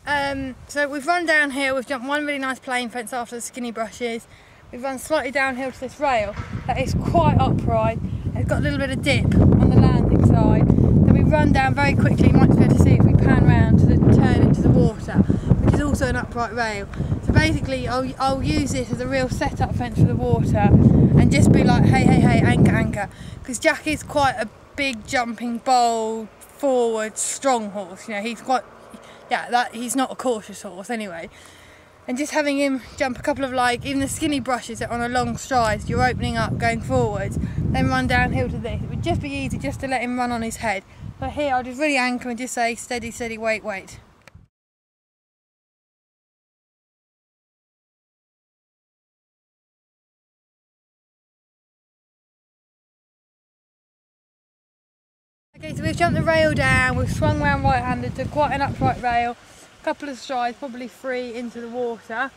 So we've run downhill, we've jumped one really nice plain fence after the skinny brushes. We've run slightly downhill to this rail that is quite upright. It's got a little bit of dip on the landing side. Then we run down very quickly, you might be able to see if we pan round to the turn into the water, which is also an upright rail. So basically I'll use this as a real setup fence for the water and just be like, hey, hey, hey, anchor, anchor. Because Jack is quite a big, jumping, bold, forward, strong horse. You know, he's quite, he's not a cautious horse anyway. And just having him jump a couple of, like, even the skinny brushes that on a long stride, you're opening up, going forwards, then run downhill to this. It would just be easy just to let him run on his head. But here I'll just really anchor and just say steady, steady, wait, wait. Okay, so we've jumped the rail down, we've swung round right-handed to quite an upright rail, a couple of strides, probably 3 into the water.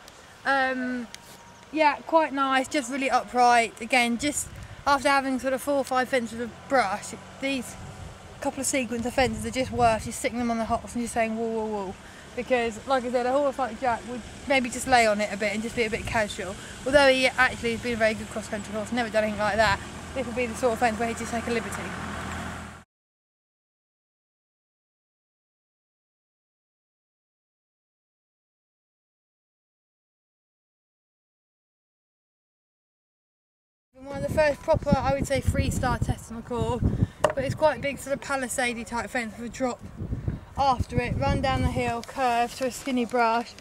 Yeah, quite nice, just really upright. Again, just after having sort of 4 or 5 fences of brush, these couple of sequence of fences are just worth just sticking them on the horse and just saying woo, woo, woo. Because, like I said, a horse like Jack would maybe just lay on it a bit and just be a bit casual. Although he actually has been a very good cross-country horse, never done anything like that, this would be the sort of fence where he'd just take a liberty. One of the first proper, I would say, 3-star tests on the course, but it's quite a big sort of palisade type fence with a drop after it, run down the hill, curve to a skinny brush.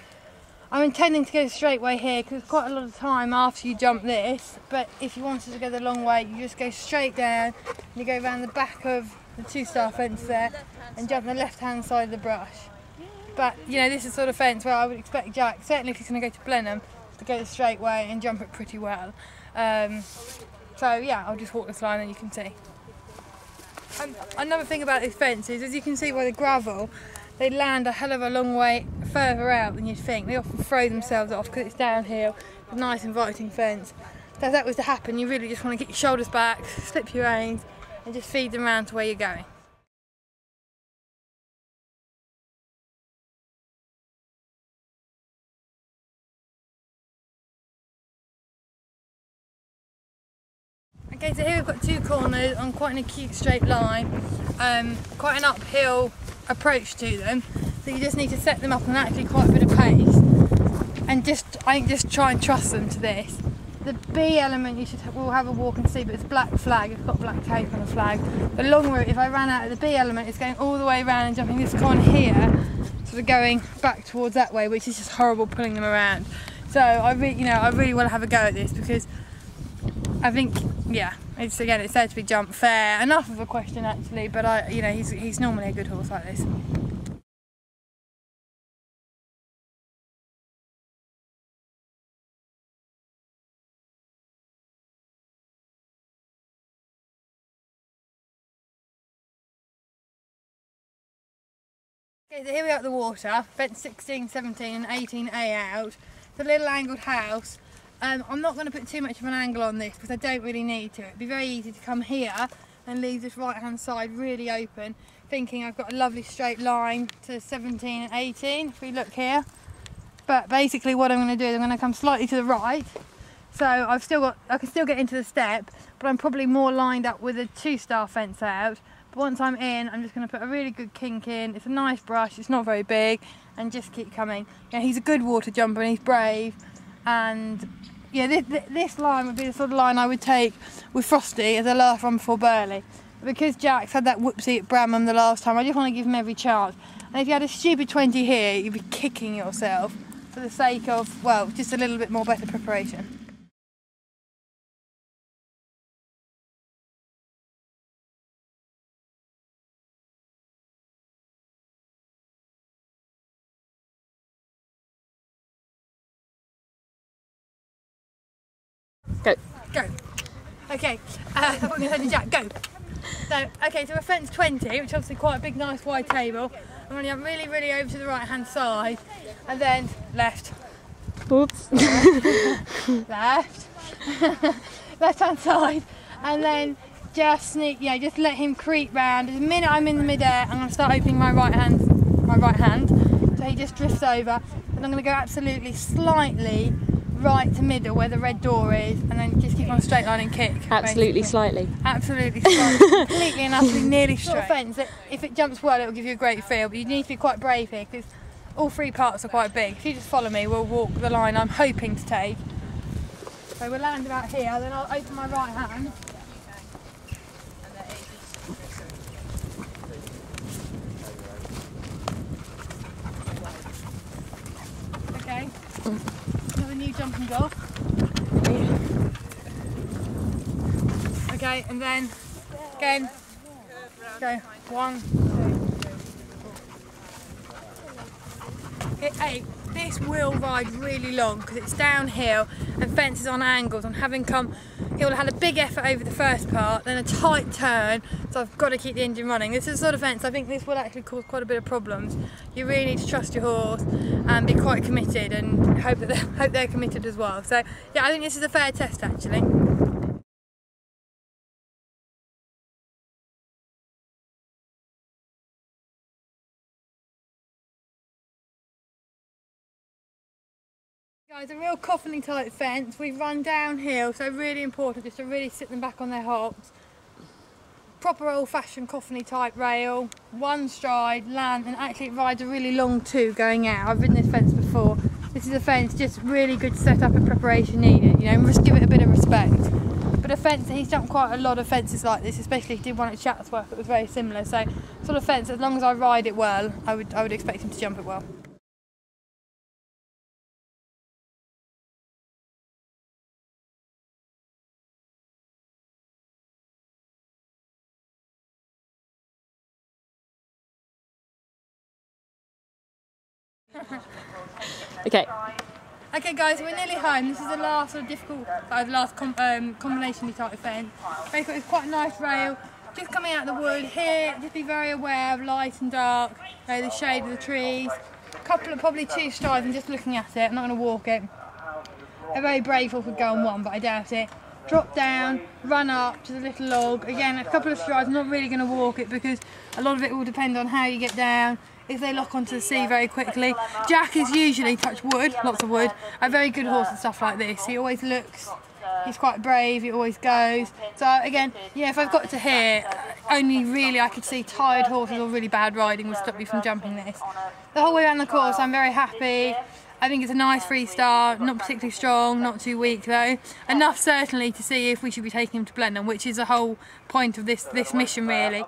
I'm intending to go straight way here because there's quite a lot of time after you jump this, but if you wanted to go the long way, you just go straight down and you go around the back of the 2-star fence there and jump the left hand side of the brush. But you know, this is the sort of fence where I would expect Jack, certainly if he's going to go to Blenheim, to go the straight way and jump it pretty well. So yeah, I'll just walk this line and you can see. Another thing about this fence is, as you can see by the gravel, they land a hell of a long way further out than you'd think. They often throw themselves off because it's downhill, it's a nice inviting fence. So if that was to happen, you really just want to get your shoulders back, slip your reins and just feed them around to where you're going. Okay, so here we've got 2 corners on quite an acute straight line, quite an uphill approach to them, so you just need to set them up on actually quite a bit of pace and I think just try and trust them to this. The B element we'll have a walk and see, but it's black flag, it's got black tape on the flag. The long route, if I ran out of the B element, it's going all the way around and jumping this corner here, sort of going back towards that way, which is just horrible pulling them around. So I really want to have a go at this because I think, yeah, it's there to be jumped fair. Enough of a question actually, but he's normally a good horse like this. Okay, so here we are at the water, fence 16, 17 and 18A out. It's a little angled house. I'm not going to put too much of an angle on this because I don't really need to. It'd be very easy to come here and leave this right hand side really open, thinking I've got a lovely straight line to 17 and 18 if we look here. But basically what I'm going to do is I'm going to come slightly to the right, so I can still get into the step, but I'm probably more lined up with a 2-star fence out. But once I'm in, I'm just going to put a really good kink in. It's a nice brush, it's not very big, and just keep coming. You know, he's a good water jumper and he's brave, and yeah, this line would be the sort of line I would take with Frosty as a last run before Burley. Because Jack's had that whoopsie at Bramham the last time, I just want to give him every chance. And if you had a stupid 20 here, you'd be kicking yourself for the sake of, well, just a little bit more better preparation. Go. Go. Okay, I've got my head to Jack, go. So, okay, so we're fence 20, which is obviously quite a big, nice wide table. I'm running up really, really over to the right hand side, and then left. Oops. Left. Left hand side, and then just sneak, just let him creep round. The minute I'm in the mid-air, I'm going to start opening my right hand to where he just drifts over, and I'm going to go absolutely slightly right to middle where the red door is, and then just keep on a straight line and kick. Absolutely basically. slightly. Absolutely slightly. Completely and utterly nearly straight. Sort of fence that if it jumps well, it will give you a great feel, but you need to be quite brave here because all three parts are quite big. If you just follow me, we'll walk the line I'm hoping to take. So we'll land about here, then I'll open my right hand. Okay. Another new jumping off. Okay, and then again, go 1, 2, 3, 4. Hit 8. This will ride really long because it's downhill and fences on angles. And having come, he'll have had a big effort over the first part, then a tight turn, so I've got to keep the engine running. This is the sort of fence I think this will actually cause quite a bit of problems. You really need to trust your horse and be quite committed, and hope they're committed as well. So yeah, I think this is a fair test actually. Guys, a real coffiny type fence. We've run downhill, so really important just to really sit them back on their hocks. Proper old-fashioned coffiny type rail, one stride, land, and actually it rides a really long two going out. I've ridden this fence before. This is a fence just really good setup and preparation needed, you know, and just give it a bit of respect. But a fence, he's jumped quite a lot of fences like this, especially he did one at Chatsworth that was very similar. So sort of fence, as long as I ride it well, I would expect him to jump it well. Okay. Okay guys, we're nearly home. This is the last sort of difficult, the last combination type of fence. Basically it's quite a nice rail, just coming out of the wood here, just be very aware of light and dark, you know, the shade of the trees. A couple of probably 2 strides and just looking at it, I'm not going to walk it. A very brave horse would go on 1, but I doubt it. Drop down, run up to the little log. Again, a couple of strides, I'm not really going to walk it because a lot of it will depend on how you get down. If they lock onto the sea very quickly. Jack is usually, touch wood, lots of wood, a very good horse and stuff like this. He always looks, he's quite brave, he always goes. So again, yeah, if I've got to here, only really I could see tired horses or really bad riding would stop me from jumping this. The whole way around the course I'm very happy. I think it's a nice free start, not particularly strong, not too weak though. Enough certainly to see if we should be taking him to Blenheim, which is the whole point of this mission really.